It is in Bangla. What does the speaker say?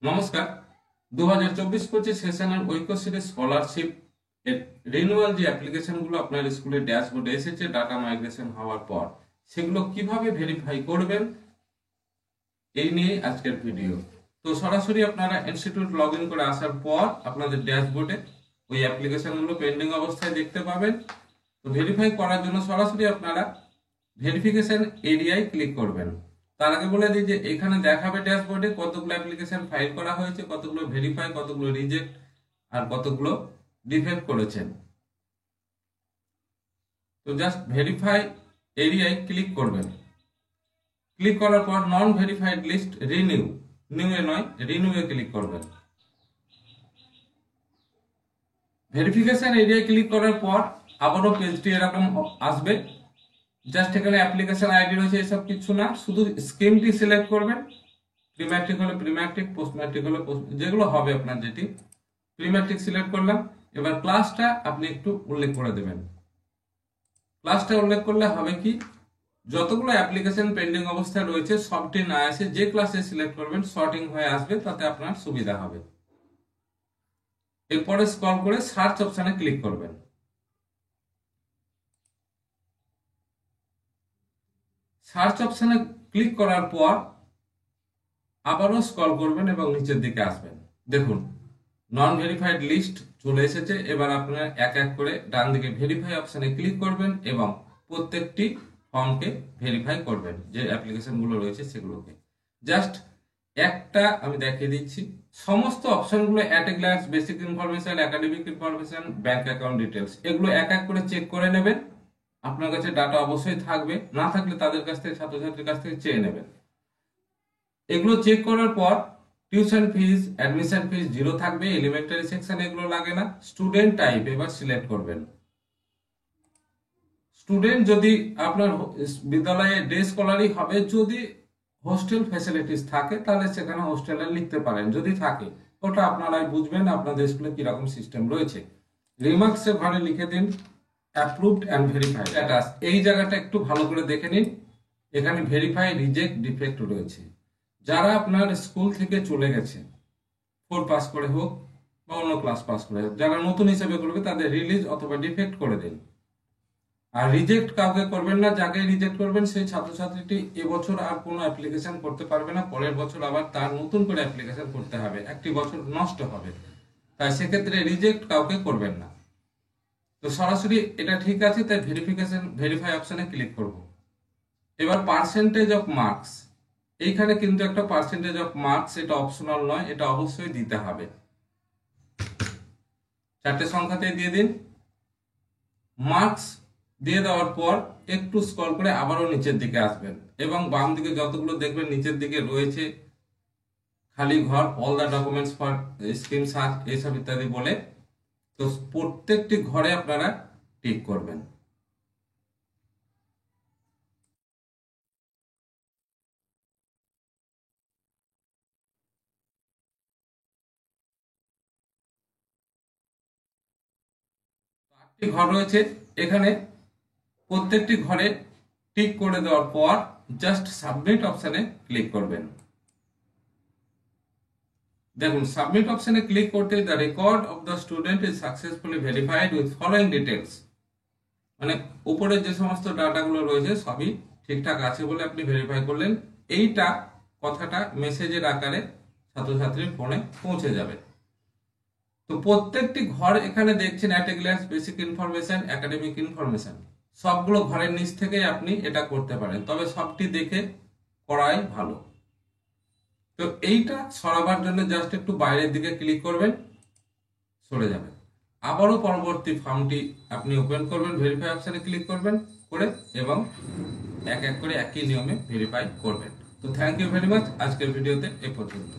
নমস্কার। 2024-25 সেশনের ঐক্য সিরিজ স্কলারশিপ এর রিনিউয়াল যে অ্যাপ্লিকেশনগুলো আপনার স্কুলের ড্যাশবোর্ডে এসেছে ডাটা মাইগ্রেশন হওয়ার পর, সেগুলো কিভাবে ভেরিফাই করবেন এই নিয়ে আজকের ভিডিও। তো সরাসরি আপনারা ইনস্টিটিউট লগ ইন করে আসার পর আপনাদের ড্যাশবোর্ডে ওই অ্যাপ্লিকেশনগুলো পেন্ডিং অবস্থায় দেখতে পাবেন। তো ভেরিফাই করার জন্য সরাসরি আপনারা ভেরিফিকেশন এরিয়ায় ক্লিক করবেন। তার আগে বলে দিই যে এখানে দেখাবে ড্যাশবোর্ডে কতগুলো অ্যাপ্লিকেশন ফাইল করা হয়েছে, কতগুলো ভেরিফাই, কতগুলো রিজেক্ট আর কতগুলো ডিফেক্ট করেছেন। তো জাস্ট ভেরিফাই এরিয়ায় ক্লিক করবেন। ক্লিক করার পর নন ভেরিফাইড লিস্ট রিনিউ, নিউ এ নয় রিনিউ এ ক্লিক করবেন। ভেরিফিকেশন এরিয়ায় ক্লিক করার পর আবারও পেজটি এরকম আসবে। জাস্ট এখানে অ্যাপ্লিকেশন আইডি রয়েছে, এসব কিছু না, শুধু স্কিমটি সিলেক্ট করবেন। প্রি ম্যাট্রিক হলে প্রি ম্যাট্রিক, পোস্ট ম্যাট্রিক হলে যেগুলো হবে আপনার, যেটি প্রি ম্যাট্রিক সিলেক্ট করলাম। এবার ক্লাসটা আপনি একটু উল্লেখ করে দেবেন। ক্লাসটা উল্লেখ করলে হবে কি, যতগুলো অ্যাপ্লিকেশন পেন্ডিং অবস্থায় রয়েছে সবটি না এসে যে ক্লাসে সিলেক্ট করবেন সর্টিং হয়ে আসবে, তাতে আপনার সুবিধা হবে। এরপরে স্ক্রল করে সার্চ অপশনে ক্লিক করবেন। সার্চ অপশনে ক্লিক করার পর আবারও স্ক্রল করবেন এবং নিচের দিকে আসবেন। দেখুন নন ভেরিফাইড লিস্ট চলে এসেছে। এবার আপনারা এক এক করে ডান দিকে ভেরিফাই অপশনে ক্লিক করবেন এবং প্রত্যেকটি ফর্মকে ভেরিফাই করবেন, যে অ্যাপ্লিকেশনগুলো রয়েছে সেগুলোকে। জাস্ট একটা আমি দেখিয়ে দিচ্ছি, সমস্ত অপশনগুলো at a glance, basic information, academic information, bank account details, এগুলো এক এক করে চেক করে নেবেন। আপনার কাছে ডাটা অবশ্যই থাকবে, না থাকলে তাদের কাছ থেকে, ছাত্রছাত্রীর কাছ থেকে চেয়ে নেবেন। এগুলো চেক করার পর টিউশন ফিজ, অ্যাডমিশন ফিজ জিরো থাকবে, এলিমেন্টারি সেকশন এগুলো লাগে না। স্টুডেন্ট টাইপ এবার সিলেক্ট করবেন। স্টুডেন্ট যদি আপনার বিদ্যালয়ে ডে স্কলারই হবে, যদি হোস্টেল ফ্যাসিলিটিস থাকে তাহলে সেখানে হোস্টেলে লিখতে পারেন, যদি থাকে ওটা আপনারাই বুঝবেন আপনাদের স্কুলে কিরকম সিস্টেম রয়েছে। রিমার্কসের ঘরে লিখে দিন অ্যাপ্রুভড অ্যান্ড ভেরিফাইড স্ট্যাটাস। এই জায়গাটা একটু ভালো করে দেখে নিন, এখানে ভেরিফাই, রিজেক্ট, ডিফেক্ট রয়েছে। যারা আপনার স্কুল থেকে চলে গেছে 4 পাস করে হোক বা অন্য ক্লাস পাস করে হোক, যারা নতুন হিসেবে করবে তাদের রিলিজ অথবা ডিফেক্ট করে দিন। আর রিজেক্ট কাউকে করবেন না, যাকে রিজেক্ট করবেন সেই ছাত্রছাত্রীটি এবছর আর কোনো অ্যাপ্লিকেশন করতে পারবে না, পরের বছর আবার তার নতুন করে অ্যাপ্লিকেশন করতে হবে, একটি বছর নষ্ট হবে। তাই সেক্ষেত্রে রিজেক্ট কাউকে করবেন না। তো সরাসরি এটা ঠিক আছে, তাই ভেরিফাই অপশনে ক্লিক করব। এবার পার্সেন্টেজ অফ মার্কস, এইখানে কিন্তু একটা পার্সেন্টেজ অফ মার্কস, এটা অপশনাল নয়, এটা অবশ্যই দিতে হবে। 4টে সংখ্যাতে দিয়ে দিন। মার্কস দিয়ে দেওয়ার পর একটু স্ক্রল করে আবারও নিচের দিকে আসবেন এবং বাম দিকে যতগুলো দেখবেন নিচের দিকে রয়েছে খালি ঘর, all the documents for scheme search, এইসব ইত্যাদি বলে, তো প্রত্যেকটি ঘরে আপনারা টিক করবেন। ঘর রয়েছে এখানে, প্রত্যেকটি ঘরে টিক করে দেওয়ার পর জাস্ট সাবমিট অপশনে ক্লিক করবেন। দেখুন সাবমিট অপশনে ক্লিক করতে the record of the student is successfully verified with following details, মানে উপরে যে সমস্ত ডাটাগুলো রয়েছে সবই ঠিকঠাক আছে বলে আপনি ভেরিফাই করলেন, এইটা কথাটা মেসেজের আকারে ছাত্রছাত্রীর ফোনে পৌঁছে যাবে। তো প্রত্যেকটি ঘর এখানে দেখছেন at a glance, basic information, academic information, সবগুলো ঘরের নিচ থেকে আপনি এটা করতে পারেন, তবে সবটি দেখে করাই ভালো। তো এইটা সরাবার জন্য জাস্ট একটু বাইরের দিকে ক্লিক করবেন, সরে যাবে। আবারও পরবর্তী ফর্মটি আপনি ওপেন করবেন, ভেরিফাই অপশনে ক্লিক করবেন করে এবং এক এক করে একই নিয়মে ভেরিফাই করবেন। তো থ্যাংক ইউ ভেরি মাচ, আজকের ভিডিওতে এ পর্যন্ত।